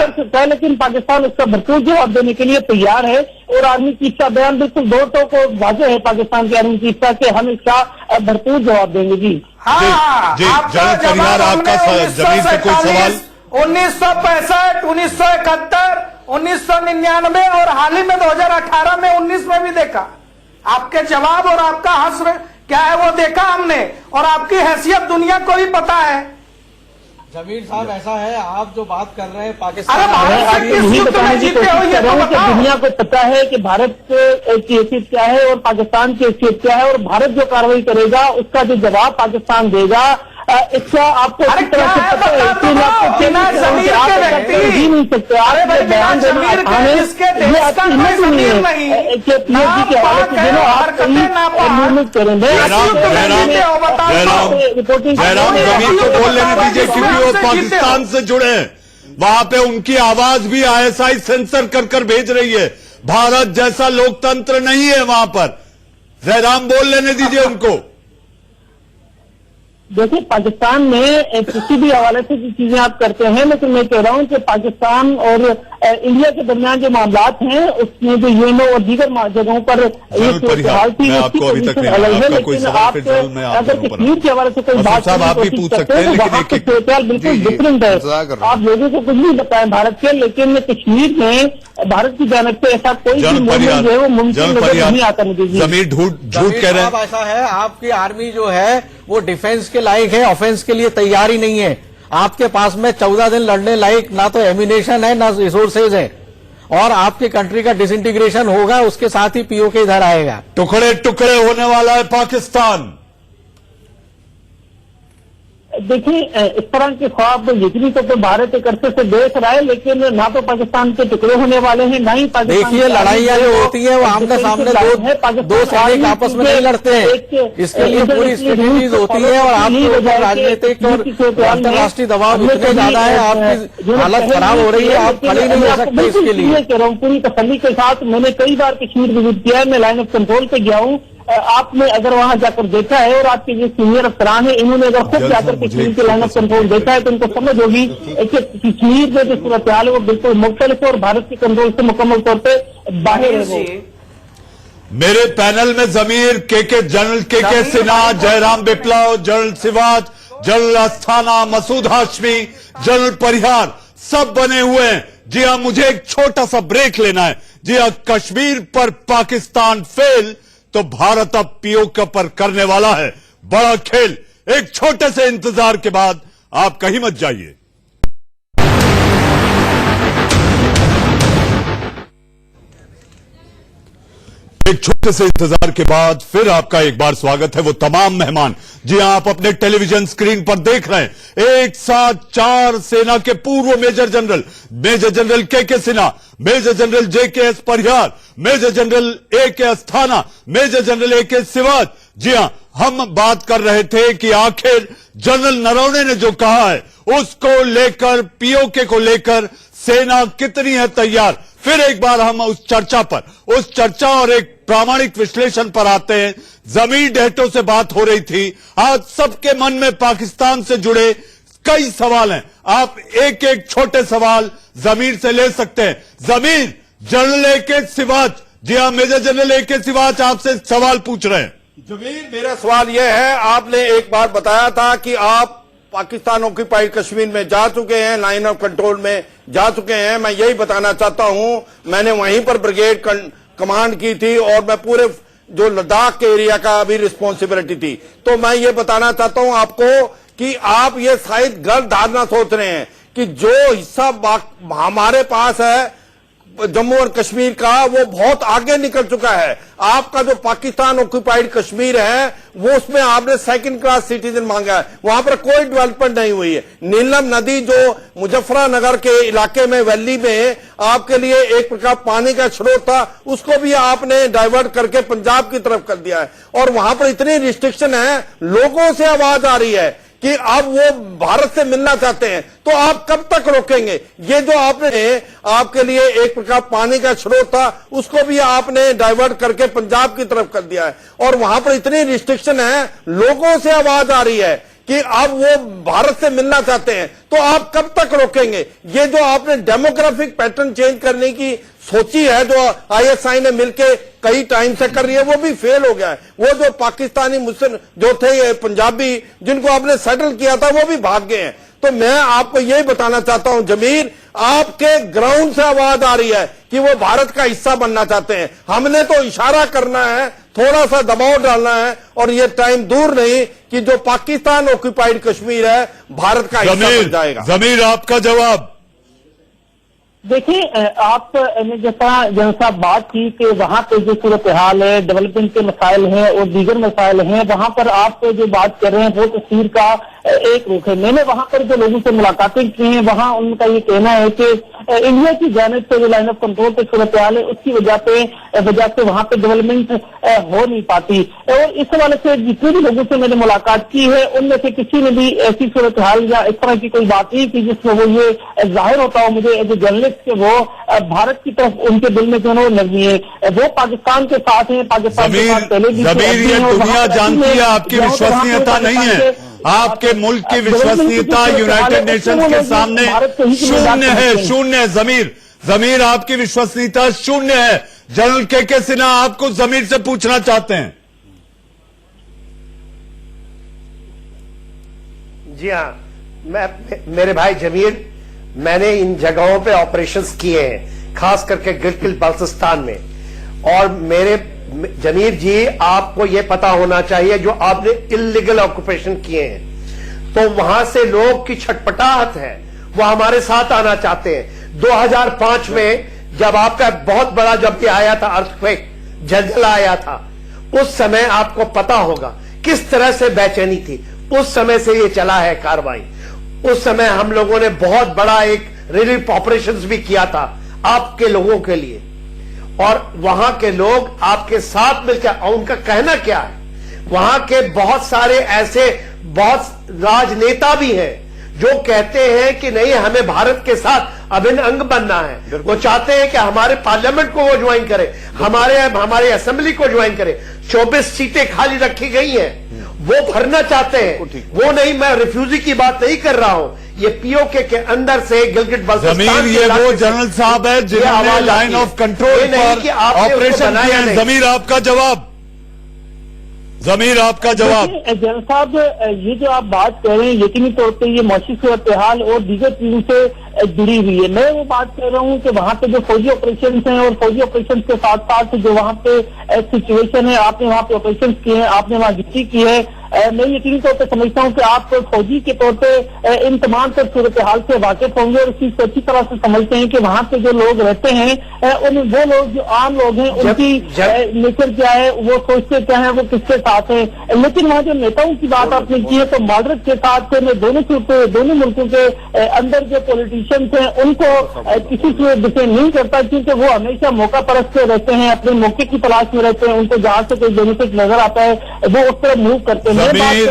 सकते हैं। लेकिन पाकिस्तान उसका भरपूर जवाब देने के लिए तैयार है और आर्मी चीफ का बयान बिल्कुल 2 टोक को वाजह है पाकिस्तान के आर्मी चीफ का कि हम इसका भरपूर जवाब देंगे। जी हाँ, जी जनरल परिहार, आपका जमीन से कोई सवाल? 1965, 1971, 1999 और हाल ही में 2018 में 19 में भी देखा। आपके जवाब और आपका हश्र क्या है वो देखा हमने, और आपकी हैसियत दुनिया को भी पता है। जमीर साहब ऐसा है, आप जो बात कर रहे हैं पाकिस्तान, अरे भारत यही बताने की कोशिश कर रहा हूँ कि दुनिया को पता है कि भारत की हैसियत क्या है और पाकिस्तान की हैसियत क्या है, और भारत जो कार्रवाई करेगा उसका जो जवाब पाकिस्तान देगा इसका आपको अच्छी तरह से पता है। लेकिन आपको ही नहीं सकते, आप बयान देना आसान है, ये आपकी हिम्मत नहीं है कि पीएचडी के हवाले से देना आप कहीं मूवमेंट करेंगे। जयराम जमीर को बोल लेने दीजिए, क्योंकि वो पाकिस्तान से जुड़े हैं। वहां पे उनकी आवाज भी ISI सेंसर कर भेज रही है। भारत जैसा लोकतंत्र नहीं है वहां पर। जयराम बोल लेने दीजिए उनको। देखिए, पाकिस्तान में किसी भी हवाले से जो चीजें आप करते हैं, लेकिन मैं कह रहा हूं कि पाकिस्तान और इंडिया के दरमियान जो मामलात हैं उसमें जो यूएनओ और दीगर जगहों पर ये हाल थी उसकी पोजीशन अलग है। लेकिन आप अगर कश्मीर के हवाले से कोई बात करने की कोशिश करते हैं तो वहां की सूरत बिल्कुल डिफरेंट है। आप लोगों को कुछ नहीं बताएं भारत के, लेकिन कश्मीर में भारत की जानिब से ऐसा कोई भी मूवमेंट जो है वो मुमकिन नहीं आता। जमीर झूठ कह रहे हैं। ऐसा है, आपकी आर्मी जो है वो डिफेंस के लायक है, ऑफेंस के लिए तैयार ही नहीं है। आपके पास में 14 दिन लड़ने लायक ना तो एम्यूनेशन है ना रिसोर्सेज है, और आपकी कंट्री का डिसइंटीग्रेशन होगा, उसके साथ ही पीओके इधर आएगा। टुकड़े टुकड़े होने वाला है पाकिस्तान। देखिए, इस तरह के ख्वाब यकीनी तौर पर भारत एक अरसे से देख रहा है, लेकिन ना तो पाकिस्तान के टुकड़े होने वाले हैं, ना ही पाकिस्तान। देखिए, लड़ाइयाँ जो होती है वो आमने सामने दो सैनिक आपस में नहीं लड़ते हैं। इसके लिए पूरी स्ट्रेटेजीज होती है, और आपके ऊपर राजनीतिक और अंतर्राष्ट्रीय दबाव इतने ज्यादा है, आपकी हालत खराब हो रही है, आप खड़ी नहीं हो सकते। इसके लिए कह रहा हूँ पूरी तसल्ली के साथ, मैंने कई बार कश्मीर विजिट किया है, मैं लाइन ऑफ कंट्रोल पे गया हूँ। आपने अगर वहां जाकर देखा है, और आपके जो सीनियर अफसरान है इन्होंने अगर खुद जाकर कश्मीर के लाइन ऑफ कंट्रोल देखा है, तो उनको समझ होगी कि कश्मीर में जो सूरत हाल है वो बिल्कुल मुख्तलिफ है और भारत के कंट्रोल से मुकम्मल तौर पर बाहर है। मेरे पैनल में Zameer general K Sinha, Jairam Viplav, general Siwach, general Asthana, Masood Hashmi, general Parihar सब बने हुए हैं। जी हाँ, मुझे एक छोटा सा ब्रेक लेना है। जी हाँ, कश्मीर पर पाकिस्तान फेल तो भारत अब पीओके पर करने वाला है बड़ा खेल। एक छोटे से इंतजार के बाद आप कहीं मत जाइए। एक छोटे से इंतजार के बाद फिर आपका एक बार स्वागत है। वो तमाम मेहमान, जी हां, आप अपने टेलीविजन स्क्रीन पर देख रहे हैं। एक साथ 4 सेना के पूर्व major general K Sinha, major general JKS Parihar, major general AK Asthana, major general AK Siwach. जी हां, हम बात कर रहे थे कि आखिर जनरल नरवणे ने जो कहा है उसको लेकर, पीओके को लेकर सेना कितनी है तैयार। फिर एक बार हम उस चर्चा और एक प्रामाणिक विश्लेषण पर आते हैं। जमीर डेहटो से बात हो रही थी। आज सबके मन में पाकिस्तान से जुड़े कई सवाल हैं। आप एक एक छोटे सवाल जमीर से ले सकते हैं। जमीर, जनरल AK सिवाच, जी हाँ, मेजर जनरल AK सिवाच आपसे सवाल पूछ रहे हैं। जमीर, मेरा सवाल यह है, आपने एक बार बताया था कि आप पाकिस्तान ऑक्यूपाइड कश्मीर में जा चुके हैं, लाइन ऑफ कंट्रोल में जा चुके हैं। मैं यही बताना चाहता हूं, मैंने वहीं पर ब्रिगेड कमांड की थी और मैं पूरे जो लद्दाख के एरिया का भी रिस्पॉन्सिबिलिटी थी। तो मैं ये बताना चाहता हूं आपको कि आप ये शायद गलत धारणा सोच रहे हैं कि जो हिस्सा हमारे पास है जम्मू और कश्मीर का, वो बहुत आगे निकल चुका है। आपका जो पाकिस्तान ऑक्यूपाइड कश्मीर है वो उसमें आपने सेकंड क्लास सिटीजन मांगा है, वहां पर कोई डेवलपमेंट नहीं हुई है। नीलम नदी जो मुजफ्फरनगर के इलाके में, वैली में आपके लिए एक प्रकार पानी का स्रोत था, उसको भी आपने डाइवर्ट करके पंजाब की तरफ कर दिया है। और वहां पर इतनी रिस्ट्रिक्शन है, लोगों से आवाज आ रही है कि अब वो भारत से मिलना चाहते हैं। तो आप कब तक रोकेंगे? ये जो आपने आपके लिए एक प्रकार पानी का स्रोत था, उसको भी आपने डाइवर्ट करके पंजाब की तरफ कर दिया है। और वहां पर इतनी रिस्ट्रिक्शन है, लोगों से आवाज आ रही है कि अब वो भारत से मिलना चाहते हैं। तो आप कब तक रोकेंगे? ये जो आपने डेमोग्राफिक पैटर्न चेंज करने की सोची है, जो ISI ने मिलकर कई टाइम से कर रही है, वो भी फेल हो गया है। वो जो पाकिस्तानी मुस्लिम जो थे पंजाबी, जिनको आपने सेटल किया था, वो भी भाग गए हैं। तो मैं आपको यही बताना चाहता हूं जमीर, आपके ग्राउंड से आवाज आ रही है कि वो भारत का हिस्सा बनना चाहते हैं। हमने तो इशारा करना है, थोड़ा सा दबाव डालना है, और ये टाइम दूर नहीं कि जो पाकिस्तान ऑक्यूपाइड कश्मीर है भारत का हिस्सा बन जाएगा। जमीर आपका जवाब। देखिए, आपने जैसा साहब बात की कि वहाँ पे जो सूरत हाल है, डेवलपमेंट के मसाइल हैं और दीगर मसाइल हैं, वहाँ पर आप जो बात कर रहे हैं वो तस्वीर का एक रुख है। मैंने वहाँ पर जो लोगों से मुलाकातें की हैं, वहाँ उनका ये कहना है कि इंडिया की जानिब से जो लाइन ऑफ कंट्रोल पे सूरत हाल है उसकी वजह से वहाँ पे डेवलपमेंट हो नहीं पाती। और इस हवाले से जितने भी लोगों से मैंने मुलाकात की है उनमें से किसी ने भी ऐसी सूरत हाल या इस तरह की कोई बात नहीं की जिसमें वो ये जाहिर होता हो मुझे एज ए जर्नलिस्ट के वो भारत की तरफ उनके दिल में जो नजमी है वो पाकिस्तान के साथ है। पाकिस्तान के साथ पहले भी ये दुनिया जानती है आपकी विश्वसनीयता नहीं है। आपके मुल्क की विश्वसनीयता यूनाइटेड नेशंस के सामने शून्य है, शून्य है। जमीर आपकी विश्वसनीयता शून्य है। जनरल के सिन्हा आपको जमीर से पूछना चाहते हैं। जी हाँ, मेरे भाई जमीर, मैंने इन जगहों पे ऑपरेशंस किए हैं, खास करके गिलगित बाल्टिस्तान में। और मेरे जमीर जी, आपको यह पता होना चाहिए जो आपने इल्लीगल ऑक्यूपेशन किए हैं, तो वहां से लोग की छटपटाहट है, वो हमारे साथ आना चाहते हैं। 2005 में जब आपका बहुत बड़ा जब भी आया था अर्थक्वेक, जलजला आया था, उस समय आपको पता होगा किस तरह से बेचैनी थी। उस समय से ये चला है कार्रवाई। उस समय हम लोगों ने बहुत बड़ा एक रिलीफ ऑपरेशंस भी किया था आपके लोगों के लिए, और वहां के लोग आपके साथ मिलकर, और उनका कहना क्या है, वहां के बहुत सारे ऐसे बहुत राजनेता भी हैं जो कहते हैं कि नहीं, हमें भारत के साथ अभिन्न अंग बनना है। वो चाहते हैं कि हमारे पार्लियामेंट को वो ज्वाइन करे, हमारे असेंबली को ज्वाइन करे। 24 सीटें खाली रखी गई हैं, वो भरना चाहते हैं। वो नहीं, मैं रिफ्यूजी की बात नहीं कर रहा हूं, ये पीओके के अंदर से गिलगित बाल्टिस्तान, ये वो जनरल साहब है जिन्होंने लाइन ऑफ कंट्रोल पर ऑपरेशन किया है। जमीर आपका जवाब। जमीर आपका जवाब। जनरल साहब, ये जो आप बात कर रहे हैं यकीनी तौर पर ये मौसी सूरत हाल और दीगर चीजों से जुड़ी हुई है। मैं वो बात कर रहा हूँ कि वहाँ पे जो फौजी ऑपरेशन हैं और फौजी ऑपरेशन के साथ साथ जो वहाँ पे सिचुएशन है, आपने वहाँ पे ऑपरेशन किए हैं, आपने वहाँ ड्यूटी की है। मैं यकीनी तौर पर समझता हूँ कि आप फौजी के तौर पे इन तमाम तर सूरत हाल से वाकिफ होंगे और इस चीज को अच्छी तरह से समझते हैं कि वहाँ पे जो लोग रहते हैं वो लोग जो आम लोग हैं उनकी नेचर क्या है, वो सोचते क्या है, वो किसके साथ है। लेकिन वहाँ जो नेताओं की बात आपने की है, तो मॉडरेट के साथ मैं दोनों मुल्कों के अंदर जो पॉलिटिशियंस हैं उनको किसी से डिफेंड नहीं करता, क्योंकि वो हमेशा मौका परस्त रहते हैं, अपने मौके की तलाश में रहते हैं। उनको जहां से कोई बेनिफिट नजर आता है वो उस तरफ मूव करते हैं। जमीर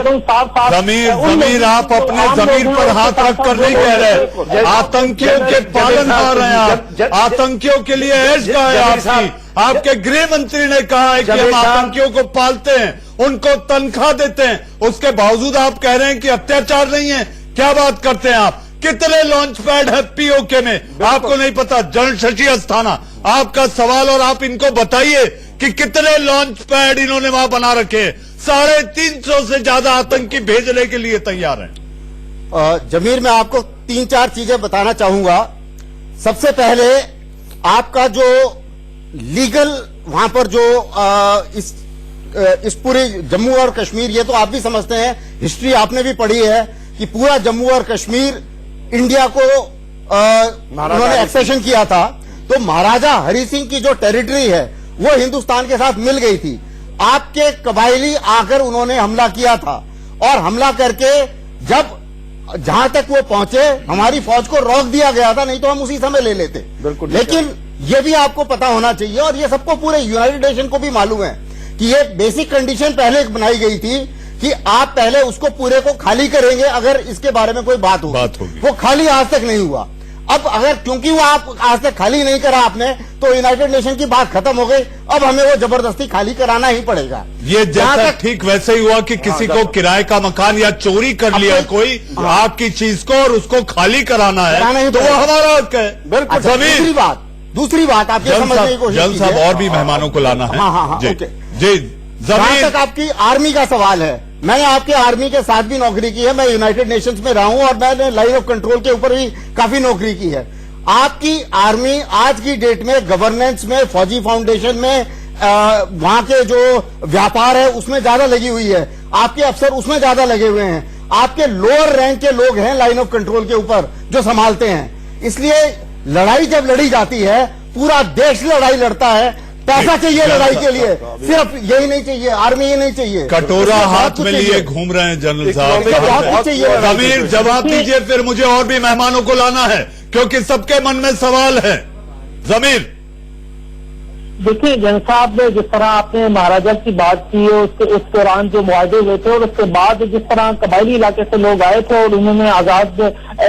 आप अपने जमीर पर हाथ रख कर नहीं कह रहे। आतंकियों के पालनहार हैं आप, आतंकियों के लिए ऐश का है आपकी। आपके गृह मंत्री ने कहा है कि हम आतंकियों को पालते हैं, उनको तनख्वाह देते हैं, उसके बावजूद आप कह रहे हैं कि अत्याचार नहीं है। क्या बात करते हैं आप? कितने लॉन्च पैड है पीओके में, आपको नहीं पता? जनरल शशि अस्थाना, आपका सवाल, और आप इनको बताइए कि कितने लॉन्च पैड इन्होंने वहां बना रखे। 350 से ज्यादा आतंकी भेजने के लिए तैयार हैं। जमीर, मैं आपको 3-4 चीजें बताना चाहूंगा। सबसे पहले आपका जो लीगल वहां पर जो इस पूरे जम्मू और कश्मीर, ये तो आप भी समझते हैं, हिस्ट्री आपने भी पढ़ी है कि पूरा जम्मू और कश्मीर इंडिया को उन्होंने एक्सेशन किया था, तो महाराजा हरि सिंह की जो टेरिटरी है वो हिंदुस्तान के साथ मिल गई थी। आपके कबायली आकर उन्होंने हमला किया था, और हमला करके जब जहां तक वो पहुंचे हमारी फौज को रोक दिया गया था, नहीं तो हम उसी समय ले लेते। बिल्कुल। लेकिन ये भी आपको पता होना चाहिए, और ये सबको पूरे यूनाइटेड नेशन को भी मालूम है कि ये बेसिक कंडीशन पहले बनाई गई थी कि आप पहले उसको पूरे को खाली करेंगे अगर इसके बारे में कोई बात होगी। वो खाली आज तक नहीं हुआ। अब अगर क्योंकि वो आप आज तक खाली नहीं करा आपने, तो यूनाइटेड नेशन की बात खत्म हो गई। अब हमें वो जबरदस्ती खाली कराना ही पड़ेगा। ये जैसा ठीक वैसे ही हुआ कि किसी को किराए का मकान या चोरी कर लिया कोई आपकी चीज को और उसको खाली कराना है, तो वो हमारा हक है। बिल्कुल। दूसरी बात आप ये समझने की कोशिश कीजिए। और भी मेहमानों को लाना है। हाँ, जी, जहां तक आपकी आर्मी का सवाल है, मैंने आपके आर्मी के साथ भी नौकरी की है, मैं यूनाइटेड नेशंस में रहा हूं और मैंने लाइन ऑफ कंट्रोल के ऊपर भी काफी नौकरी की है। आपकी आर्मी आज की डेट में गवर्नेंस में, फौजी फाउंडेशन में, वहां के जो व्यापार है उसमें ज्यादा लगी हुई है, आपके अफसर उसमें ज्यादा लगे हुए हैं, आपके लोअर रैंक के लोग हैं लाइन ऑफ कंट्रोल के ऊपर जो संभालते हैं। इसलिए लड़ाई जब लड़ी जाती है, पूरा देश लड़ाई लड़ता है, पैसा चाहिए लड़ाई के लिए, सिर्फ यही नहीं चाहिए, आर्मी ही नहीं चाहिए, कटोरा हाथ में लिए घूम रहे हैं जनरल साहब। जमीर जवाब दीजिए, फिर मुझे और भी मेहमानों को लाना है क्योंकि सबके मन में सवाल है। जमीर देखिए जनरल साहब, जिस तरह आपने महाराजा की बात की है, उस दौरान जो मुआहदे हुए थे और उसके बाद जिस तरह कबायली इलाके से लोग आए थे और उन्होंने आजाद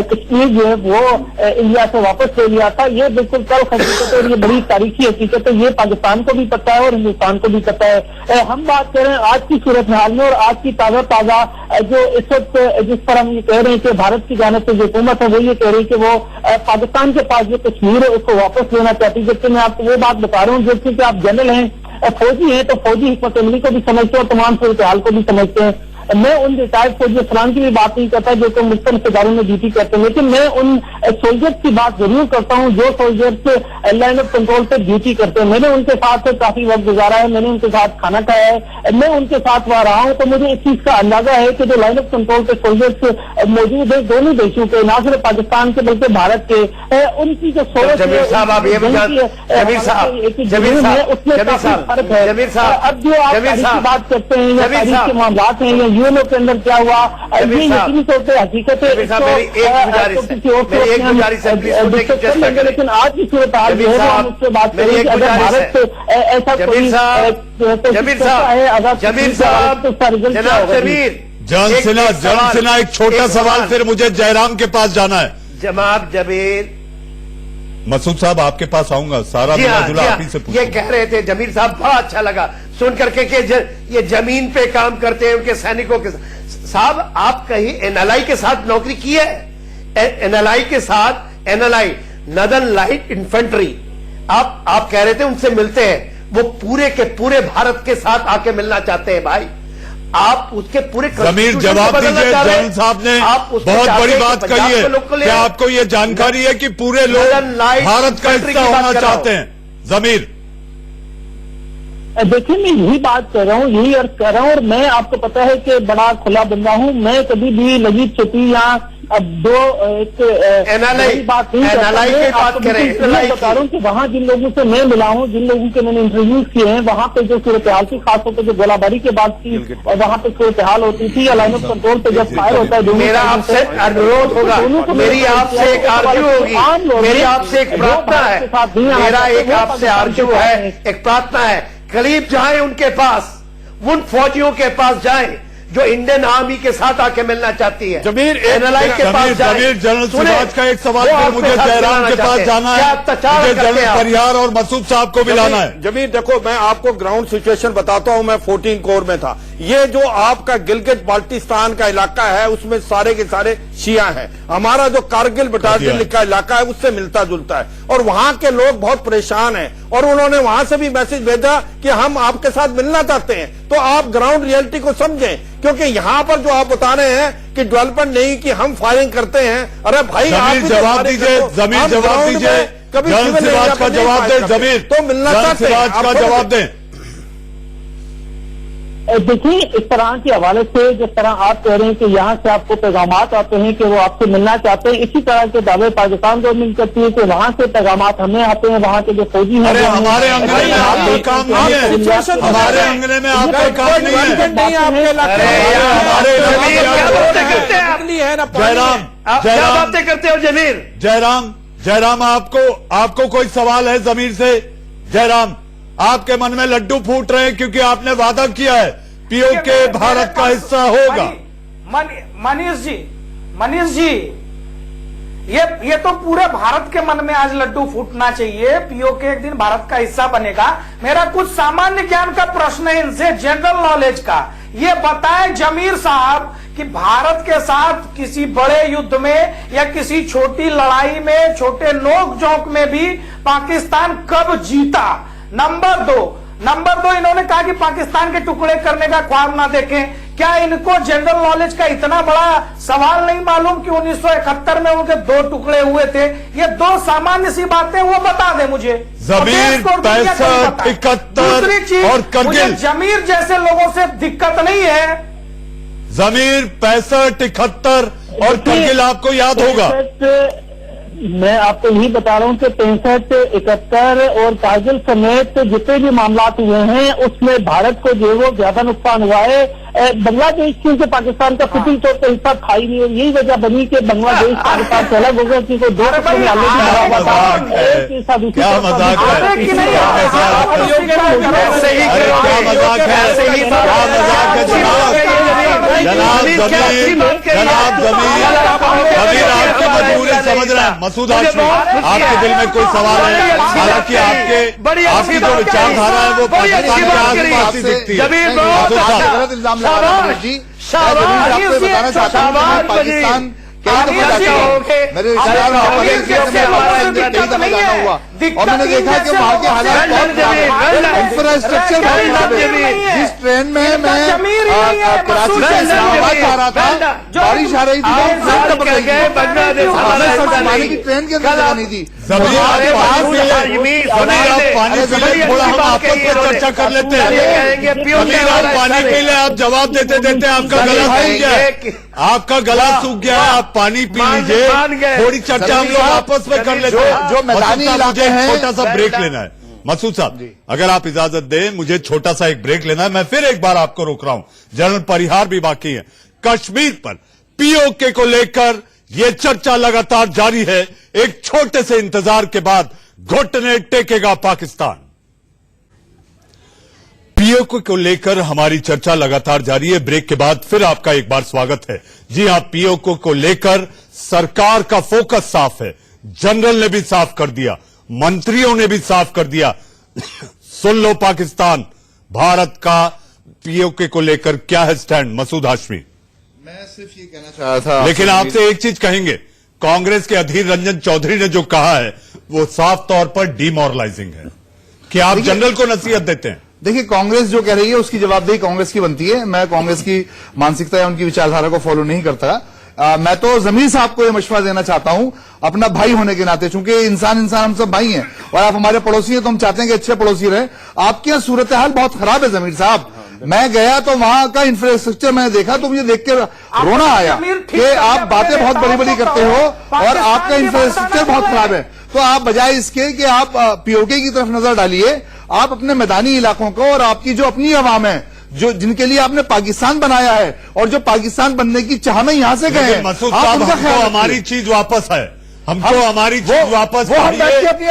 कश्मीर जो है वो इंडिया से वापस ले लिया था, ये बिल्कुल कल हकीकत है और ये बड़ी तारीखी हकीकत है। ये पाकिस्तान को भी पता है और हिंदुस्तान को भी पता है। हम बात कर रहे हैं आज की सूरत हाल में और आज की ताजा जो इस वक्त जिस पर हम ये कह रहे हैं कि भारत की जानिब से जो हुकूमत है वो ये कह रही है कि वो पाकिस्तान के पास जो कश्मीर है उसको वापस लेना चाहती है। जबकि मैं आपको वो बात बता रहा हूँ, जबकि आप जनरल हैं, फौजी हैं, तो फौजी हिकमत अमली को भी समझते हैं और तमाम सूरत हाल को भी समझते हैं। मैं उन रिटायर्ड फौजी अफसरान की भी बात नहीं करता जो कि मुख्तलिफ इदारों में ड्यूटी करते हैं, लेकिन मैं उन सोल्जर्स की बात जरूर करता हूं जो सोल्जर्स लाइन ऑफ कंट्रोल पे ड्यूटी करते हैं। मैंने उनके साथ काफी वक्त गुजारा है, मैंने उनके साथ खाना खाया है, मैं उनके साथ वहां रहा हूं, तो मुझे इस चीज का अंदाजा है कि जो लाइन ऑफ कंट्रोल पे सोल्जर्स मौजूद है दोनों देशों के, ना सिर्फ पाकिस्तान के बल्कि भारत के, उनकी जो सोच जमीर साहब आप ये उसमें काफी फर्क है। अब जो आप बात करते हैं या तारीख के मामला हैं या यूएनओ के अंदर क्या हुआ, ये यकीनी तौर पर हकीकत है। लेकिन आज की सूरत हाल जो है हम उससे बात करें, अगर भारत से ऐसा कोई है, अगर जमीर साहब तो रिजल्ट क्या होगा? जन सिन्हा एक छोटा सवाल, फिर मुझे जयराम के पास जाना है। जनाब जमीर मसूद साहब आपके पास आऊंगा, सारा मिला जुला आप ही से ये कह रहे थे जमीर साहब, बहुत अच्छा लगा सुन करके कि ये जमीन पे काम करते हैं उनके सैनिकों के साहब। आप कहीं एनएलआई के साथ नौकरी की है? एनएलआई के साथ, एनएलआई नदन लाइट इन्फेंट्री, आप कह रहे थे उनसे मिलते हैं, वो पूरे के पूरे भारत के साथ आके मिलना चाहते हैं। भाई आप उसके पूरे जमीर जवाब दीजिए, जनरल साहब ने बहुत बड़ी बात कही है कि आपको ये जानकारी है कि पूरे लोग भारत का हिस्सा होना चाहते हैं। जमीर देखिए मैं यही बात कर रहा हूँ, यही अर्ज कर रहा हूँ, और मैं आपको पता है कि बड़ा खुला बंदा हूँ, मैं कभी भी लगी छुपी या अब दो एक बात नहीं बता रहा हूँ कि वहाँ जिन लोगों से मैं मिला हूँ, जिन लोगों के मैंने इंटरव्यूज किए हैं, वहाँ पे जो सूरत हाल थी, खासतौर पर जो गोलाबारी के बाद की और वहाँ पे सूरत हाल होती थी या लाइन ऑफ कंट्रोल पे जब फायर होता है, मेरा आपसे अनुरोध होगा, मेरी आपसे एक आर्जू होगी, मेरी आपसे एक प्रार्थना है, मेरा एक आपसे आर्जू है, एक प्रार्थना है, करीब जाए उनके पास, उन फौजियों के पास जाए जो इंडियन आर्मी के साथ आके मिलना चाहती है। जमीर एनएलआई के पास जमीर जनरल सिराज का एक सवाल, फिर मुझे जयराम के पास जाना है, मुझे जनरल परिहार और मसूद साहब को भी लाना है। जमीर देखो, मैं आपको ग्राउंड सिचुएशन बताता हूं, मैं 14 कोर में था। ये जो आपका गिलगित बाल्टिस्तान का इलाका है उसमें सारे के सारे शिया हैं। हमारा जो कारगिल बटालियन का इलाका है उससे मिलता जुलता है और वहां के लोग बहुत परेशान हैं और उन्होंने वहां से भी मैसेज भेजा कि हम आपके साथ मिलना चाहते हैं। तो आप ग्राउंड रियलिटी को समझें, क्योंकि यहाँ पर जो आप बता रहे हैं कि डेवलपमेंट नहीं कि हम फायरिंग करते हैं, अरे भाई आप जवाब दीजिए, जमीर जवाब दीजिए, कभी जनरल सिराज का जवाब दें, जमीर तो मिलना चाहते हैं, सिराज का जवाब दें। देखिए इस तरह के हवाले से जिस तरह आप कह रहे हैं कि यहाँ से आपको पैगामात आते हैं कि वो आपसे मिलना चाहते हैं, इसी तरह के दावे पाकिस्तान गवर्नमेंट करती है कि वहाँ से पैगामात हमें आते हैं, वहाँ के जो फौजी हैं। अरे हमारे अंगने में आपका काम नहीं है, हमारे अंगने में आपका काम नहीं है, आपके इलाके जयराम क्या बातें करते हो जमीर? जयराम आपको कोई सवाल है जमीर से? जयराम आपके मन में लड्डू फूट रहे हैं क्योंकि आपने वादा किया है पीओके भारत का हिस्सा होगा। मनीष जी ये तो पूरे भारत के मन में आज लड्डू फूटना चाहिए, पीओके एक दिन भारत का हिस्सा बनेगा। मेरा कुछ सामान्य ज्ञान का प्रश्न है इनसे, जनरल नॉलेज का। ये बताएं जमीर साहब कि भारत के साथ किसी बड़े युद्ध में या किसी छोटी लड़ाई में, छोटे नोक झोंक में भी पाकिस्तान कब जीता? नंबर दो इन्होंने कहा कि पाकिस्तान के टुकड़े करने का ख्वाब ना देखें। क्या इनको जनरल नॉलेज का इतना बड़ा सवाल नहीं मालूम कि 1971 में उनके 2 टुकड़े हुए थे? ये 2 सामान्य सी बातें वो बता दे मुझे। जमीर 65, 71 और करगिल। जमीर जैसे लोगों से दिक्कत नहीं है। जमीर 65, 71 और करगिल आपको याद होगा। मैं आपको यही बता रहा हूँ कि 65, 71 और कारगिल समेत जितने भी मामला हुए हैं उसमें भारत को जो वो ज्यादा नुकसान हुआ है। बांग्लादेश क्योंकि पाकिस्तान का फिटिंग तौर पर हिस्सा था ही नहीं, और यही वजह बनी कि बांग्लादेश पाकिस्तान से अलग हो गया, क्योंकि 2 टुकड़ों में अलग बना हुआ था। एक हिस्सा दूसरी क्या मजाक है, जनाब जमीर आपकी मजबूरी समझ रहे हैं। मसूद हाशमी, आपके दिल में कोई सवाल है? हालांकि आपकी जो विचारधारा है वो पाकिस्तान के आसपास ही दिखती है। गलत इल्जाम लगा रहे हैं जी। आपको बताना चाहता हूँ मैं पाकिस्तान कई दफा जाता हूँ, मेरे रिश्तेदार कई दफा जाना हुआ और मैंने देखा कि वहाँ के हालात बहुत, इंफ्रास्ट्रक्चर बहुत खराब है। जिस ट्रेन में मैं कराची से इस्लामाबाद जा रहा था, बारिश आ रही थी, बांग्लादेश की ट्रेन के अंदर जगह नहीं थी। पानी पी ले, थोड़ा हम आपस में चर्चा कर लेते हैं। पानी पी ले, आप जवाब देते देते आपका गला सूख गया है, आपका गला सूख गया है, आप पानी पी लीजिए, थोड़ी चर्चा हम लोग आपस में कर लेते हैं। जो मैदानी इलाके हैं, छोटा सा ब्रेक लेना है। मसूद साहब, अगर आप इजाजत दें, मुझे छोटा सा एक ब्रेक लेना है। मैं फिर एक बार आपको रोक रहा हूं, जनरल परिहार भी बाकी है। कश्मीर पर पीओके को लेकर यह चर्चा लगातार जारी है। एक छोटे से इंतजार के बाद घुटने टेकेगा पाकिस्तान। पीओके को लेकर हमारी चर्चा लगातार जारी है। ब्रेक के बाद फिर आपका एक बार स्वागत है। जी हां, पीओके को लेकर सरकार का फोकस साफ है। जनरल ने भी साफ कर दिया, मंत्रियों ने भी साफ कर दिया। सुन लो पाकिस्तान, भारत का पीओके को लेकर क्या है स्टैंड? मसूद हाशमी, मैं सिर्फ ये कहना चाह रहा था, लेकिन आपसे एक चीज कहेंगे, कांग्रेस के अधीर रंजन चौधरी ने जो कहा है वो साफ तौर पर डिमोरलाइजिंग है कि आप जनरल को नसीहत देते हैं। देखिए, कांग्रेस जो कह रही है उसकी जवाबदेही कांग्रेस की बनती है। मैं कांग्रेस की मानसिकता या उनकी विचारधारा को फॉलो नहीं करता। मैं तो जमीर साहब को यह मशवरा देना चाहता हूं, अपना भाई होने के नाते, चूंकि इंसान हम सब भाई हैं और आप हमारे पड़ोसी हैं, तो हम चाहते हैं कि अच्छे पड़ोसी रहे। आपके यहाँ सूरत हाल बहुत खराब है जमीर साहब। मैं गया तो वहां का इंफ्रास्ट्रक्चर मैंने देखा तो मुझे देख के रोना आया कि आप बातें बहुत बड़ी बड़ी करते हो और आपका इंफ्रास्ट्रक्चर बहुत खराब है। तो आप बजाय इसके कि आप पीओके की तरफ नजर डालिए, आप अपने मैदानी इलाकों को और आपकी जो अपनी अवाम है, जो जिनके लिए आपने पाकिस्तान बनाया है और जो पाकिस्तान बनने की चाह में यहां से गए हैं, मसूद साहब, हमको हमारी चीज वापस है, हमको हमारी चीज वापस, वो हम बैठ के अपनी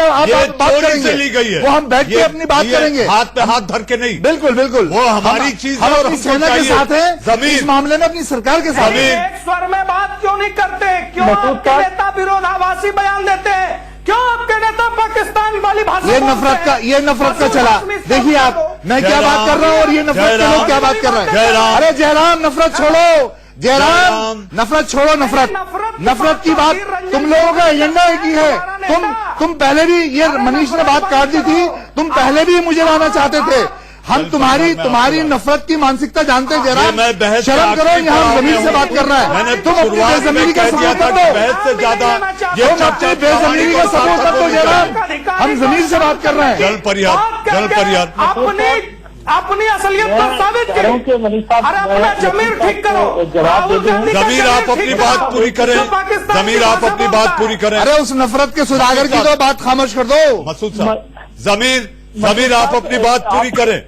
बात करेंगे, ली गई है, वो हम बैठ के अपनी बात करेंगे, हाथ पे हाथ धर के नहीं। बिल्कुल बिल्कुल, वो हमारी चीज हम अपनी सेना के साथ हैं, जमीन इस मामले में अपनी सरकार के साथ। एक स्वर में बात क्यों नहीं करते? क्यों आपके नेता विरोधाभासी बयान देते हैं? क्यों आपके नेता पाकिस्तान वाली भाषा? ये नफरत का चला। देखिए आप, मैं क्या बात कर रहा हूँ और ये नफरत के लोग क्या बात कर रहे हैं। अरे जयराम, नफरत छोड़ो, जयराम नफरत छोड़ो, नफरत की बात तुम लोगों का एजेंडा एक ही है। तुम पहले भी, ये मनीष ने बात काट दी थी, तुम पहले भी मुझे लाना चाहते थे। हम तुम्हारी नफरत की मानसिकता जानते हैं जयराम, शर्म करो, यहाँ जमीन से बात कर रहा है। तुम अपनी बेजमीरी का सबूत कर दो, तुम अपनी बेजमीरी का सबूत कर दो जयराम, हम जमीन से बात कर रहे हैं। जल परिहार अपनी असलियत पर साबित करो। अरे अपना जमीर ठीक करो। जमीर आप अपनी बात पूरी करें, जमीर आप अपनी बात पूरी करें। अरे उस नफरत के सुधागर की तो बात खामोश कर दो। मसूद साहब, जमीर आप अपनी बात पूरी करें।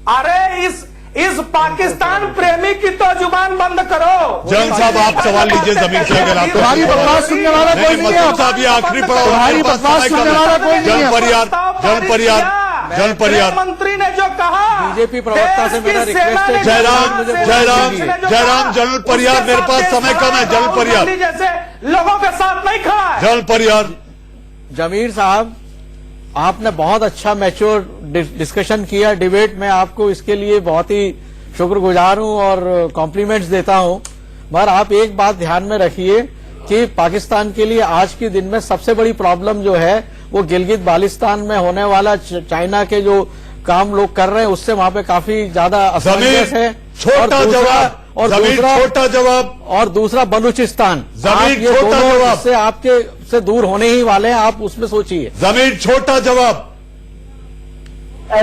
अरे इस पाकिस्तान प्रेमी की तो जुबान बंद करो। जैन साहब, आप सवाल लीजिए जमीन से। अगर आप तुम्हारी बकवास सुनने वाला कोई नहीं है। मसूद साहब, ये आखिरी पड़ा, तुम्हारी बकवास सुनने वाला कोई नहीं है। जल परिहार मंत्री ने जो कहा, बीजेपी प्रवक्ता से मेरा रिक्वेस्ट है, जयराम जनरल परिहार, मेरे पास समय कम है। जनरल परिहार जैसे लोगों के साथ नहीं खड़ा है। जनरल परिहार, जमीर साहब, आपने बहुत अच्छा मैच्योर डिस्कशन किया डिबेट में, आपको इसके लिए बहुत ही शुक्रगुजार हूं और कॉम्प्लीमेंट्स देता हूं। मगर आप एक बात ध्यान में रखिए कि पाकिस्तान के लिए आज के दिन में सबसे बड़ी प्रॉब्लम जो है वो गिलगित बाल्टिस्तान में होने वाला चाइना के जो काम लोग कर रहे हैं उससे वहां पे काफी ज्यादा असमंजस है। छोटा जवाब, और जमीर दूसरा छोटा जवाब, और दूसरा बलूचिस्तान। जमीर आप ये छोटा दोनों जवाब से आपके से दूर होने ही वाले हैं, आप उसमें सोचिए। जमीर छोटा जवाब।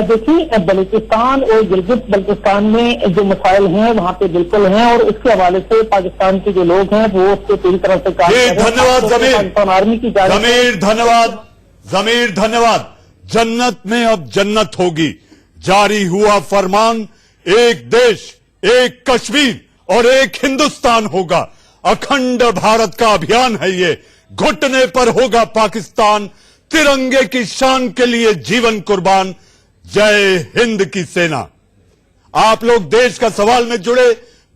देखिए, बलूचिस्तान और गिलगित बल्तिस्तान में जो मसाइल हैं वहाँ पे बिल्कुल हैं, और उसके हवाले से पाकिस्तान के जो लोग हैं वो उससे पूरी तरह से काम कर रहे हैं। धन्यवाद जमीर, पाकिस्तान आर्मी की जमीर धन्यवाद, जमीर धन्यवाद। जन्नत में अब जन्नत होगी। जारी हुआ फरमान, एक देश, एक कश्मीर और एक हिंदुस्तान होगा। अखंड भारत का अभियान है ये। घुटने पर होगा पाकिस्तान, तिरंगे की शान के लिए जीवन कुर्बान। जय हिंद की सेना। आप लोग देश का सवाल में जुड़े,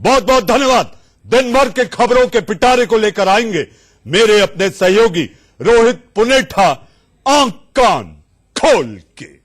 बहुत बहुत धन्यवाद। दिन भर के खबरों के पिटारे को लेकर आएंगे मेरे अपने सहयोगी रोहित पुनेठा, आंख कान खोल के।